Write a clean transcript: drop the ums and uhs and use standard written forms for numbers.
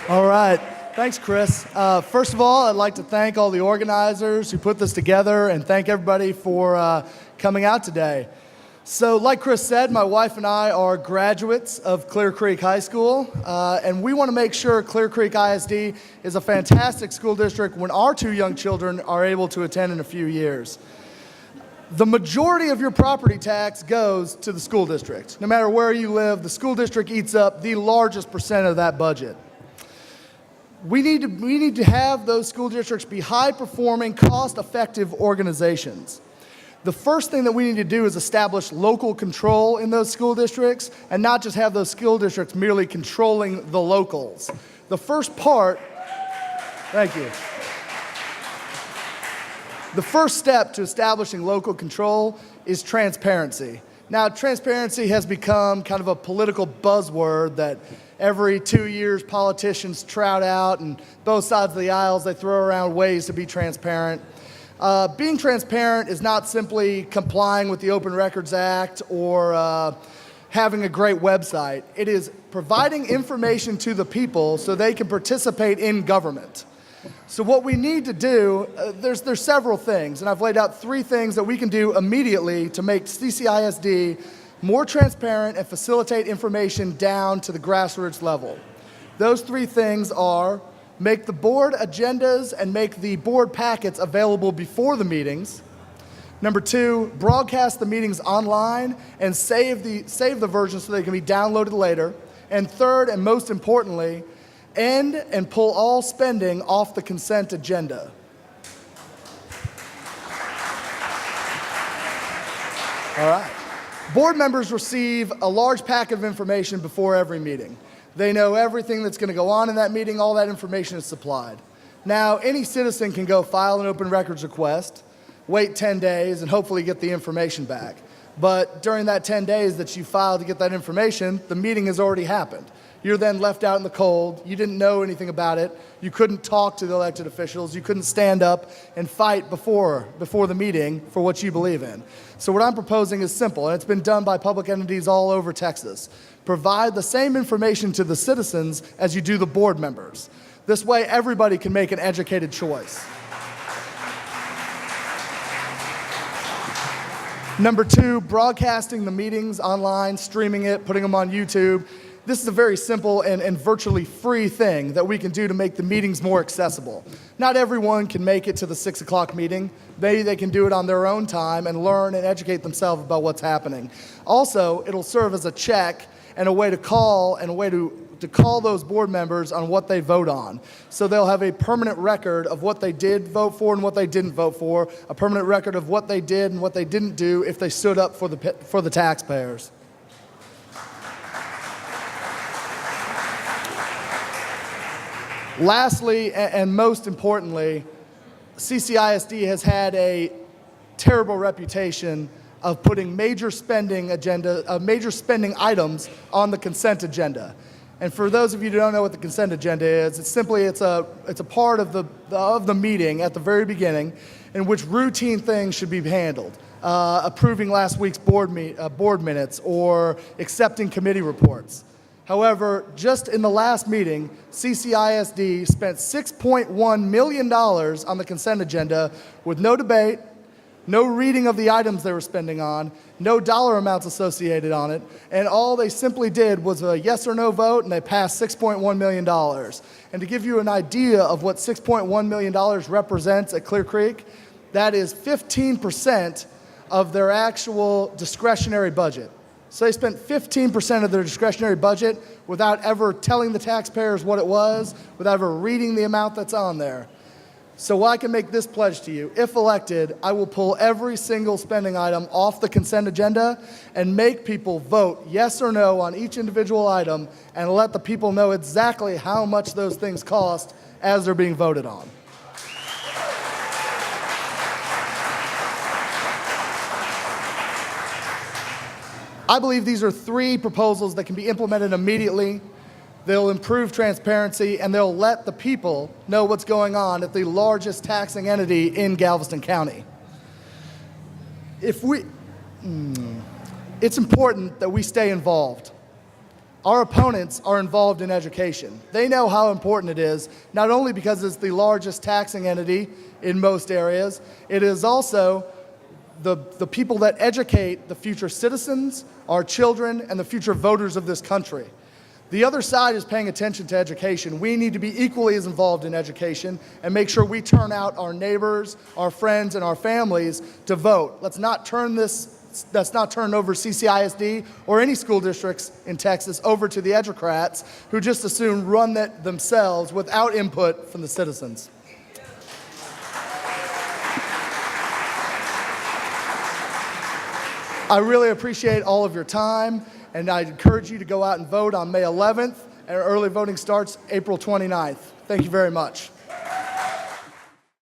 All right. Thanks, Chris. First of all, I'd like to thank all the organizers who put this together and thank everybody for coming out today. So like Chris said, my wife and I are graduates of Clear Creek High School, and we want to make sure Clear Creek ISD is a fantastic school district when our two young children are able to attend in a few years. The majority of your property tax goes to the school district. No matter where you live, the school district eats up the largest percent of that budget. We need to have those school districts be high-performing, cost-effective organizations. The first thing that we need to do is establish local control in those school districts and not just have those school districts merely controlling the locals. The first part, thank you. The first step to establishing local control is transparency. Now, transparency has become kind of a political buzzword that every 2 years politicians trout out, and both sides of the aisles, they throw around ways to be transparent. Being transparent is not simply complying with the Open Records Act or having a great website. It is providing information to the people so they can participate in government. So what we need to do, there's several things, and I've laid out 3 things that we can do immediately to make CCISD more transparent and facilitate information down to the grassroots level. Those 3 things are make the board agendas and make the board packets available before the meetings. Number 2, broadcast the meetings online and save the version so they can be downloaded later. And third, and most importantly, end and pull all spending off the consent agenda. All right. Board members receive a large packet of information before every meeting. They know everything that's going to go on in that meeting. All that information is supplied. Now, any citizen can go file an open records request, wait 10 days, and hopefully get the information back. But during that 10 days that you filed to get that information, the meeting has already happened. You're then left out in the cold. You didn't know anything about it. You couldn't talk to the elected officials. You couldn't stand up and fight before the meeting for what you believe in. So what I'm proposing is simple, and it's been done by public entities all over Texas. Provide the same information to the citizens as you do the board members. This way, everybody can make an educated choice. Number 2, broadcasting the meetings online, streaming it, putting them on YouTube. This is a very simple and virtually free thing that we can do to make the meetings more accessible. Not everyone can make it to the 6 o'clock meeting. Maybe they can do it on their own time and learn and educate themselves about what's happening. Also, it'll serve as a check and a way to call those board members on what they vote on. So they'll have a permanent record of what they did vote for and what they didn't vote for, a permanent record of what they did and what they didn't do if they stood up for the taxpayers. Lastly, and most importantly, CCISD has had a terrible reputation of putting major spending items on the consent agenda. And for those of you who don't know what the consent agenda is, it's a part of the meeting at the very beginning in which routine things should be handled. Approving last week's board minutes or accepting committee reports. However, just in the last meeting, CCISD spent $6.1 million on the consent agenda with no debate, no reading of the items they were spending on, no dollar amounts associated on it, and all they simply did was a yes or no vote, and they passed $6.1 million. And to give you an idea of what $6.1 million represents at Clear Creek, that is 15% of their actual discretionary budget. So they spent 15% of their discretionary budget without ever telling the taxpayers what it was, without ever reading the amount that's on there. So I can make this pledge to you. If elected, I will pull every single spending item off the consent agenda and make people vote yes or no on each individual item and let the people know exactly how much those things cost as they're being voted on. I believe these are 3 proposals that can be implemented immediately. They'll improve transparency, and they'll let the people know what's going on at the largest taxing entity in Galveston County. It's important that we stay involved. Our opponents are involved in education. They know how important it is, not only because it's the largest taxing entity in most areas, it is also the people that educate the future citizens, our children, and the future voters of this country. The other side is paying attention to education. We need to be equally as involved in education and make sure we turn out our neighbors, our friends, and our families to vote. Let's not turn over CCISD or any school districts in Texas over to the educrats who just as soon run that themselves without input from the citizens. I really appreciate all of your time, and I encourage you to go out and vote on May 11th, and early voting starts April 29th. Thank you very much.